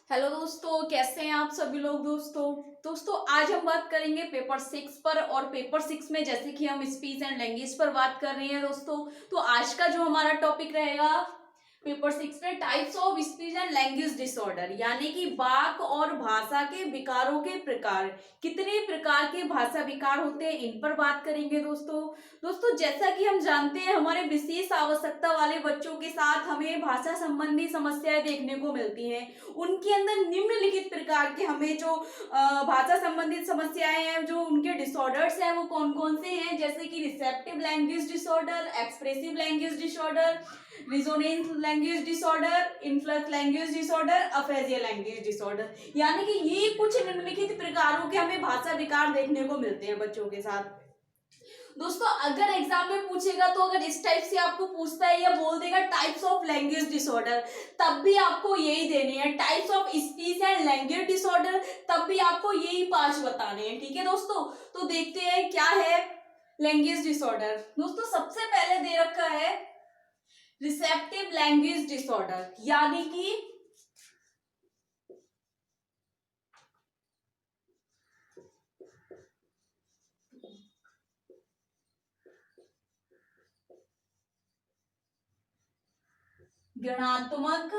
Hello दोस्तों, कैसे हैं आप सभी लोग। दोस्तों आज हम बात करेंगे पेपर 6 पर। और पेपर 6 में जैसे कि हम स्पीच एंड लैंग्वेज पर बात कर रहे हैं दोस्तों, तो आज का जो हमारा टॉपिक रहेगा पेपर 6 में types of speech and language disorder, यानी कि वाक और भाषा के विकारों के प्रकार। कितने प्रकार के भाषा विकार होते हैं, इन पर बात करेंगे दोस्तों जैसा कि हम जानते हैं, हमारे विशेष आवश्यकता वाले बच्चों के साथ हमें भाषा संबंधी समस्याएं देखने को मिलती हैं। उनके अंदर निम्नलिखित प्रकार के हमें जो भाषा संबंधित समस्याएं हैं, जो उनके डिसऑर्डर्स हैं, वो कौन कौन से हैं, जैसे कि receptive language disorder, expressive language disorder, resonance language disorder, influx language disorder, aphasia language disorder. यानी कि ये कुछ निम्नलिखित प्रकारों के हमें भाषा विकार देखने को मिलते हैं बच्चों के साथ। दोस्तों अगर एग्जाम में पूछेगा, तो अगर इस टाइप से आपको पूछता है या बोल देगा टाइप्स ऑफ लैंग्वेज डिसऑर्डर, तब भी आपको यही देने हैं। Types of speech and language disorder, तब भी आपको यही 5 बताने हैं। ठीक है दोस्तों, तो देखते हैं क्या है लैंग्वेज डिसऑर्डर। दोस्तों सबसे पहले दे रखा है रिसेप्टिव लैंग्वेज डिसऑर्डर, यानी कि गणात्मक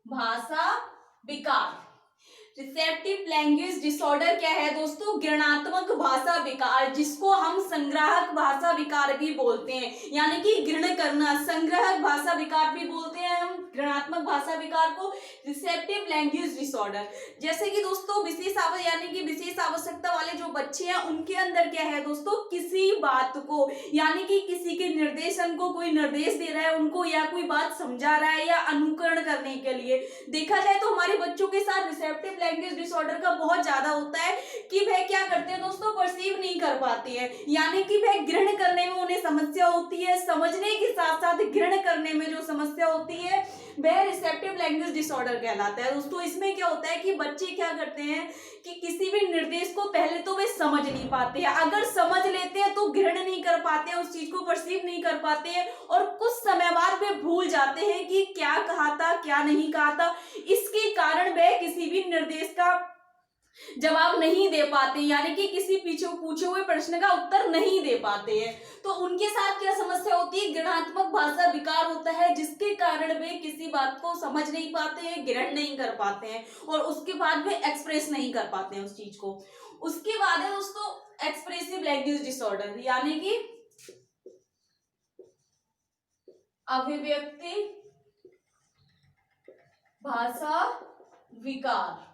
भाषा विकार। रिसेप्टिव लैंग्वेज डिसऑर्डर क्या है दोस्तों? गणनात्मक भाषा विकार, जिसको हम संग्राहक भाषा विकार भी बोलते हैं, यानी कि ग्रहण करना। संग्राहक भाषा विकार भी बोलते हैं हम गणनात्मक भाषा विकार को, रिसेप्टिव लैंग्वेज डिसऑर्डर। जैसे कि दोस्तों यानी कि विशेष आवश्यकता वाले जो बच्चे हैं, उनके अंदर क्या है दोस्तों, किसी बात को, यानी कि किसी के निर्देशन को कोई निर्देश दे रहा है उनको, या कोई बात समझा रहा है या अनुकरण करने के लिए। देखा जाए तो हमारे बच्चों के साथ रिसेप्टिव लैंग्वेज डिसऑर्डर का बहुत ज्यादा होता है कि वह क्या करते हैं दोस्तों, परसीव नहीं कर पाते हैं, यानी कि वह ग्रहण करने में उन्हें समस्या होती है। समझने के साथ साथ ग्रहण करने में जो समस्या होती है, वह रिसेप्टिव लैंग्वेज डिसऑर्डर कहलाता है दोस्तों। इसमें क्या होता है कि बच्चे क्या करते हैं कि किसी भी निर्देश को पहले तो वे समझ नहीं पाते हैं, अगर समझ लेते हैं तो ग्रहण नहीं कर पाते हैं, उस चीज को परसीव नहीं कर पाते हैं, और कुछ समय बाद वे भूल जाते हैं कि क्या कहा था क्या नहीं कहा था। इसके कारण वे किसी भी निर्देश का जवाब नहीं दे पाते, यानी कि किसी पीछे पूछे हुए प्रश्न का उत्तर नहीं दे पाते हैं। तो उनके साथ क्या समस्या होती है, गणनात्मक भाषा विकार होता है, जिसके कारण वे किसी बात को समझ नहीं पाते हैं, ग्रहण नहीं कर पाते हैं, और उसके बाद वे एक्सप्रेस नहीं कर पाते हैं उस चीज को। उसके बाद है दोस्तों एक्सप्रेसिव लैंग्वेज डिसऑर्डर, यानी कि अभिव्यक्ति भाषा विकार।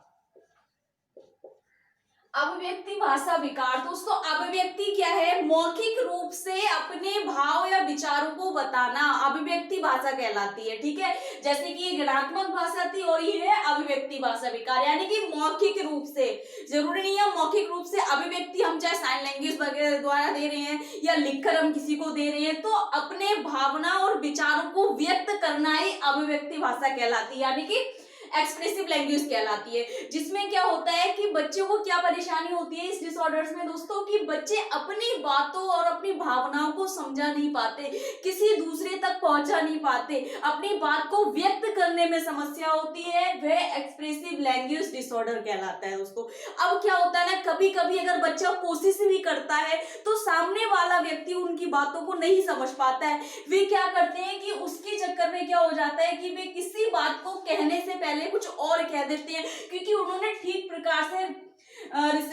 अभिव्यक्ति भाषा विकार दोस्तों, अभिव्यक्ति क्या है, मौखिक रूप से अपने भाव या विचारों को बताना, अभिव्यक्ति भाषा कहलाती है। ठीक है, जैसे कि ये गणनात्मक भाषा थी और ये है अभिव्यक्ति भाषा विकार, यानी कि मौखिक रूप से। जरूरी नहीं है मौखिक रूप से अभिव्यक्ति हम चाहे साइन लैंग्वेज वगैरह द्वारा दे रहे हैं या लिखकर हम किसी को दे रहे हैं, तो अपने भावना और विचारों को व्यक्त करना ही अभिव्यक्ति भाषा कहलाती है, यानी कि एक्सप्रेसिव लैंग्वेज कहलाती है। जिसमें क्या होता है कि बच्चों को क्या परेशानी होती है इस डिसऑर्डर्स में दोस्तों, कि बच्चे अपनी बातों और अपनी भावनाओं को समझा नहीं पाते, किसी दूसरे तक पहुंचा नहीं पाते, अपनी बात को व्यक्त करने में समस्या होती है, वह एक्सप्रेसिव लैंग्वेज डिसऑर्डर कहलाता है दोस्तों। अब क्या होता है ना, कभी कभी अगर बच्चा कोशिश भी करता है तो सामने वाला व्यक्ति उनकी बातों को नहीं समझ पाता है। वे क्या करते हैं कि उसके चक्कर में क्या हो जाता है कि वे किसी बात को कहने से पहले कुछ और कह देते हैं, क्योंकि उन्होंने ठीक प्रकार से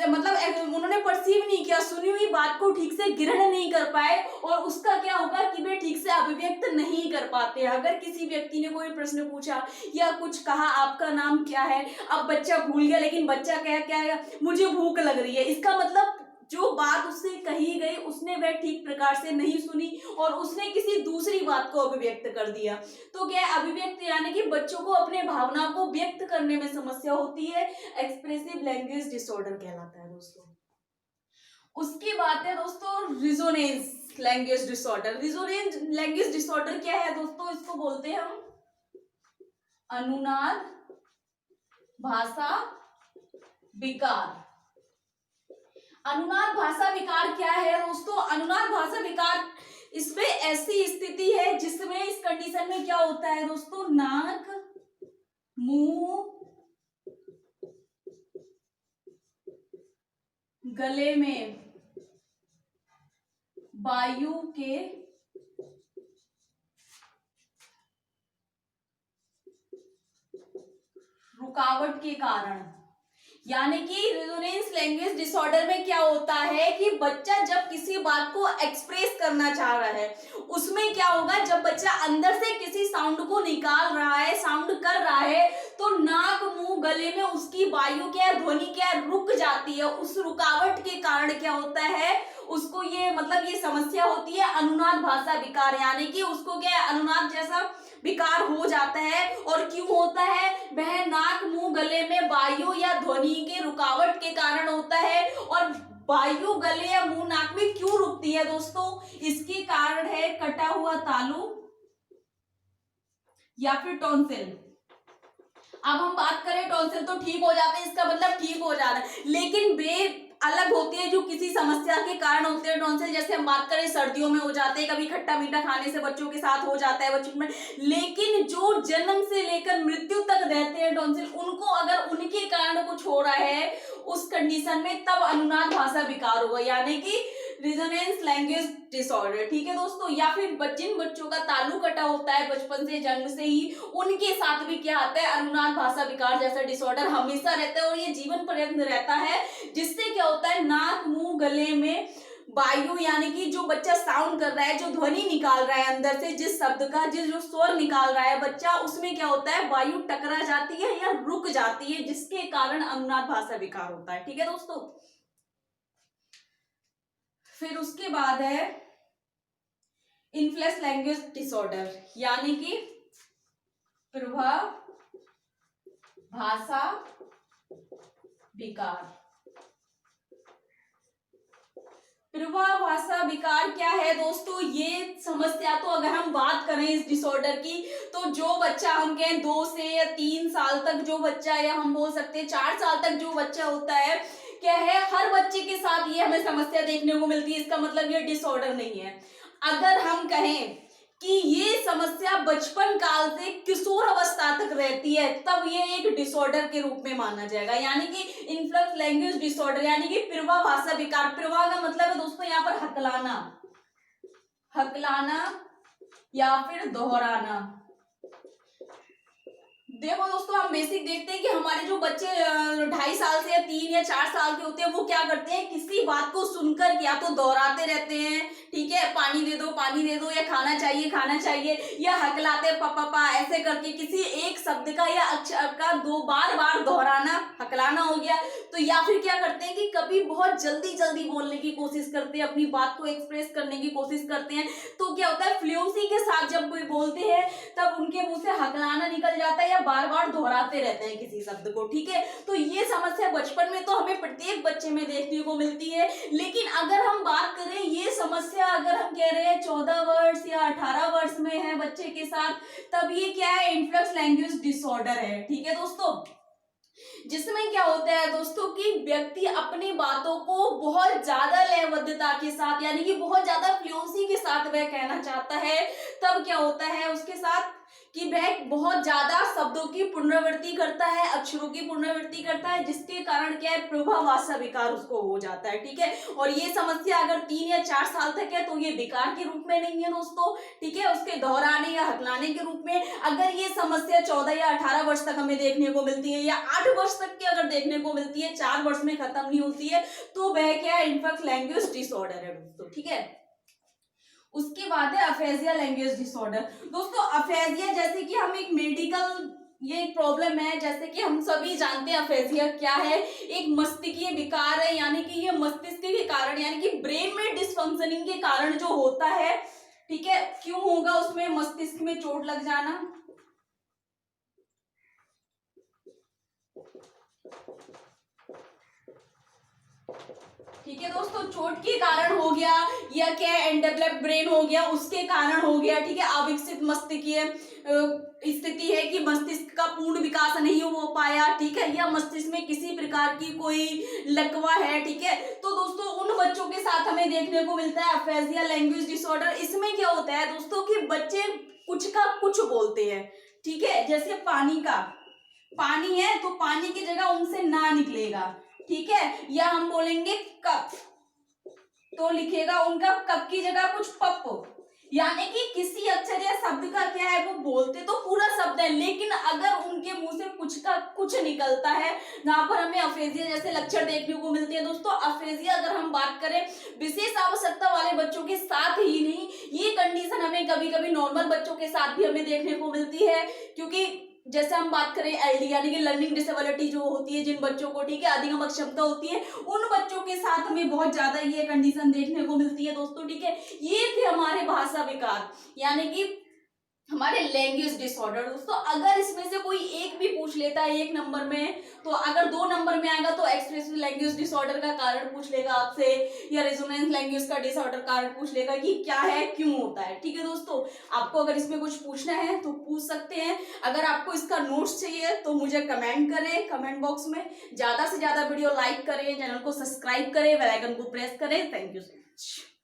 मतलब उन्होंने परसीव नहीं किया, सुनी हुई बात को ठीक से ग्रहण नहीं कर पाए, और उसका क्या होगा कि वे ठीक से अभिव्यक्त नहीं कर पाते। अगर किसी व्यक्ति ने कोई प्रश्न पूछा या कुछ कहा, आपका नाम क्या है, अब बच्चा भूल गया, लेकिन बच्चा क्या है, मुझे भूख लग रही है, इसका मतलब जो बात उससे कही गई उसने वह ठीक प्रकार से नहीं सुनी और उसने किसी दूसरी बात को अभिव्यक्त कर दिया। तो क्या है, अभिव्यक्त यानी कि बच्चों को अपने भावना को व्यक्त करने में समस्या होती है, एक्सप्रेसिव लैंग्वेज डिसऑर्डर कहलाता है दोस्तों। उसकी बात है दोस्तों resonance language disorder. Resonance language disorder क्या है दोस्तों, इसको बोलते हैं हम अनुनाद भाषा विकार। अनुनाद भाषा विकार क्या है दोस्तों, अनुनाद भाषा विकार, इसमें ऐसी स्थिति है जिसमें इस कंडीशन में क्या होता है दोस्तों, नाक, मुंह, गले में वायु के रुकावट के कारण, यानी कि रेजोनेंस लैंग्वेज डिसऑर्डर में क्या होता है कि बच्चा जब किसी बात को एक्सप्रेस करना चाह रहा है, उसमें क्या होगा, जब बच्चा अंदर से किसी साउंड को निकाल रहा है, साउंड कर रहा है, तो नाक मुंह गले में उसकी वायु क्या है, ध्वनि क्या है, रुक जाती है। उस रुकावट के कारण क्या होता है, उसको ये मतलब ये समस्या होती है अनुनाद भाषा विकार, यानी कि उसको क्या है, अनुनाद जैसा विकार हो जाता है। और क्यों होता है, वह नाक मुंह गले में वायु या ध्वनि के रुकावट के कारण होता है। और वायु गले या मुंह नाक में क्यों रुकती है दोस्तों, इसके कारण है कटा हुआ तालु या फिर टॉन्सिल। अब हम बात करें टॉन्सिल तो ठीक हो जाते हैं, इसका मतलब ठीक हो जा रहा है, लेकिन वे अलग होती है जो किसी समस्या के कारण होते हैं टॉन्सिल। जैसे हम बात करें सर्दियों में हो जाते हैं, कभी खट्टा मीठा खाने से बच्चों के साथ हो जाता है बच्चों में, लेकिन जो जन्म से लेकर मृत्यु तक रहते हैं टॉन्सिल, उनको अगर उनके कारण कुछ हो रहा है उस कंडीशन में, तब अनुनाद भाषा विकार होगा, यानी कि रेजोनेंस लैंग्वेज डिसऑर्डर। ठीक है दोस्तों, या फिर जिन बच्चों का तालु कटा होता है बचपन से, जन्म से ही, उनके साथ भी क्या आता है, अनुनाद भाषा विकार जैसा डिसऑर्डर हमेशा रहता है और ये जीवन पर्यंत रहता है। जिससे क्या होता है, नाक मुंह गले में वायु, यानी कि जो बच्चा साउंड कर रहा है, जो ध्वनि निकाल रहा है अंदर से, जिस शब्द का जो स्वर निकाल रहा है बच्चा, उसमें क्या होता है, वायु टकरा जाती है या रुक जाती है, जिसके कारण अनुनाद भाषा विकार होता है। ठीक है दोस्तों, फिर उसके बाद है इनफ्लेक्स लैंग्वेज डिसऑर्डर, यानी कि प्रभाव भाषा विकार। प्रभाव भाषा विकार क्या है दोस्तों, ये समस्या तो अगर हम बात करें इस डिसऑर्डर की, तो जो बच्चा हम कहें 2 से या 3 साल तक जो बच्चा, या हम बोल सकते हैं 4 साल तक जो बच्चा होता है, क्या है, हर बच्चे के साथ ये हमें समस्या देखने को मिलती है। इसका मतलब ये डिसऑर्डर नहीं है। अगर हम कहें कि ये समस्या बचपन काल से किशोर अवस्था तक रहती है, तब ये एक डिसऑर्डर के रूप में माना जाएगा, यानी कि इनफ्लक्स लैंग्वेज डिसऑर्डर, यानी कि प्रवाह भाषा विकार। प्रवाह का मतलब है दोस्तों यहाँ पर हकलाना, हकलाना या फिर दोहराना। देखो दोस्तों, हम बेसिक देखते हैं कि हमारे जो बच्चे 2.5 साल से या 3 या 4 साल के होते हैं, वो क्या करते हैं, किसी बात को सुनकर या तो दोहराते रहते हैं, ठीक है, पानी दे दो पानी दे दो, या खाना चाहिए, या हकलाते पापा ऐसे करके किसी एक शब्द का या अक्षर का 2 बार दोहराना हकलाना हो गया। तो या फिर क्या करते हैं कि कभी बहुत जल्दी बोलने की कोशिश करते हैं, अपनी बात को एक्सप्रेस करने की कोशिश करते हैं, तो क्या होता है, फ्लुएंसी के साथ जब कोई बोलते हैं तब उनके मुंह से हकलाना निकल जाता है या बार दोहराते रहते हैं किसी शब्द को। ठीक है, तो ये समस्या बचपन में तो हमें प्रत्येक बच्चे में देखने को मिलती है, लेकिन अगर हम बात करें ये समस्या, अगर हम कह रहे हैं 14 वर्ष या 18 वर्ष में है बच्चे के साथ, तब ये क्या है, इनफ्लक्स लैंग्वेज डिसऑर्डर है। ठीक है दोस्तों, जिसमें क्या होता है दोस्तों कि व्यक्ति अपनी बातों को बहुत ज्यादा लयबद्धता के साथ, यानी कि बहुत ज्यादा फ्लुएंसी के साथ वह कहना चाहता है। तब क्या होता है उसके साथ कि वह बहुत ज्यादा शब्दों की पुनरावृत्ति करता है, अक्षरों की पुनरावृत्ति करता है, जिसके कारण क्या है, प्रभाव भाषा विकार उसको हो जाता है। ठीक है, और ये समस्या अगर 3 या 4 साल तक है तो ये विकार के रूप में नहीं है दोस्तों। ठीक है, उसके दोहराने या हकलाने के रूप में। अगर ये समस्या 14 या 18 वर्ष तक हमें देखने को मिलती है, या 8 वर्ष तक की अगर देखने को मिलती है, 4 वर्ष में खत्म नहीं होती है, तो वह क्या है, इनफ्लक्स लैंग्वेज डिसऑर्डर है दोस्तों। ठीक है, उसके बाद है अफेजिया लैंग्वेज डिसऑर्डर। दोस्तों अफेजिया, जैसे कि हम एक मेडिकल, ये एक प्रॉब्लम है, जैसे कि हम सभी जानते हैं अफेजिया क्या है, एक मस्तिष्कीय विकार है, यानी कि ये मस्तिष्क के कारण, यानी कि ब्रेन में डिसफंक्शनिंग के कारण जो होता है। ठीक है, क्यों होगा उसमें, मस्तिष्क में चोट लग जाना, ठीक है दोस्तों, चोट के कारण हो गया, या क्या अनडेवलप्ड ब्रेन हो गया, उसके कारण हो गया। ठीक है, अविकसित मस्तिष्कीय स्थिति है कि मस्तिष्क का पूर्ण विकास नहीं हो पाया। ठीक है, या मस्तिष्क में किसी प्रकार की कोई लकवा है। ठीक है, तो दोस्तों उन बच्चों के साथ हमें देखने को मिलता है अफेजिया लैंग्वेज डिसऑर्डर। इसमें क्या होता है दोस्तों कि बच्चे कुछ का कुछ बोलते हैं। ठीक है, जैसे पानी है तो पानी की जगह उनसे ना निकलेगा, ठीक है, या हम बोलेंगे कप, तो लिखेगा उनका कप की जगह कुछ पप। यानी कि किसी अक्षर या शब्द का क्या है, वो बोलते तो पूरा शब्द है, लेकिन अगर उनके मुंह से कुछ का कुछ निकलता है, जहां पर हमें अफ्रेजिया जैसे लक्षण देखने को मिलते हैं। दोस्तों अफ्रेजिया अगर हम बात करें विशेष आवश्यकता वाले बच्चों के साथ ही नहीं, ये कंडीशन हमें कभी कभी नॉर्मल बच्चों के साथ भी हमें देखने को मिलती है, क्योंकि जैसे हम बात करें एलडी यानी कि लर्निंग डिसेबिलिटी जो होती है जिन बच्चों को, ठीक है, अधिगम अक्षमता होती है, उन बच्चों के साथ हमें बहुत ज्यादा ये कंडीशन देखने को मिलती है दोस्तों, ठीक है। ये थे हमारे भाषा विकार यानी कि हमारे लैंग्वेज डिसऑर्डर। दोस्तों अगर इसमें से कोई एक भी पूछ लेता है एक नंबर में, तो अगर 2 नंबर में आएगा तो एक्सप्रेसिव लैंग्वेज डिसऑर्डर का कारण पूछ लेगा आपसे, या रेजोनेंस लैंग्वेज का डिसऑर्डर कारण पूछ लेगा कि क्या है, क्यों होता है, ठीक है दोस्तों। आपको अगर इसमें कुछ पूछना है तो पूछ सकते हैं। अगर आपको इसका नोट्स चाहिए तो मुझे कमेंट करें कमेंट बॉक्स में, ज्यादा से ज्यादा वीडियो लाइक करें, चैनल को सब्सक्राइब करें, बेल आइकन को प्रेस करें। Thank you so much.